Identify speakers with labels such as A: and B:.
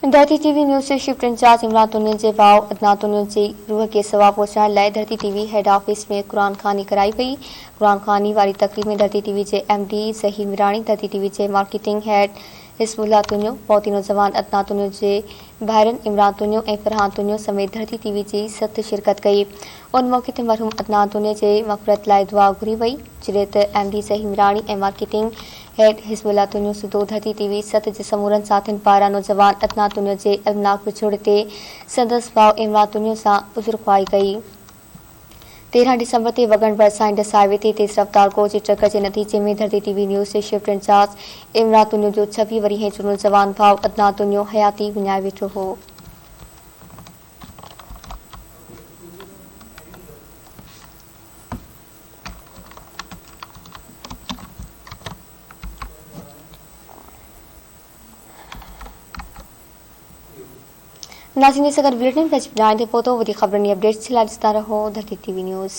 A: धरती TV news से shift in charge Imran तुनिया जे भाउ अदनान तुनिया जी रूह के सवा पहुंचाइण लाइ धरती टीवी हेड ऑफिस में क़ुरान ख़ानी कराई वई। क़ुरान ख़ानी वारी तकरीब में धरती टीवी जे MD ज़हीर मिराणी, धरती टीवी जे मार्केटिंग हेड हिस्बुल्लाह तुनियो, पौती नौजवान अदनान तुनियो जे भाइरनि इमरान तुनियो ऐं फरहान तुनियो समेत धरती टीवी जी सत शिरकत कई। उन मौके ते मरहूम अदनान तुनियो जे मग़फ़िरत लाइ दुआ घुरी वई, जॾहिं त MD ज़हीर मिराणी ऐं मार्केटिंग हेड हिस्बुल्लाह तुनियो सिधो धरती टीवी सत जे समूरनि साथियुनि पारां नौजवान अदनान तुनियो जे इल्मनाक विछोड़ ते संदसि भाउ इमरान तुनियो सां उज़ुरख़्वाही कई। 13 दिसंबर ते वॻण बरसाइत डसाए वेठे तेज़ रफ़्तार कोच जी टक्कर जे नतीजे में धरती टीवी न्यूज़ से शिफ्ट इंचार्ज इमरान तुनियो जो 26 वरीह जो नौजवान भाउ अदनान तुनियो हयाती विञाए वेठो हो। नाज़रीन से गॾु बुलेटिन पेज ॿुधाइण ते पहुतो वधीक ख़बरनि जी अपडेट्स जे लाइ ॾिसंदा रहो धरती टीवी न्यूज़।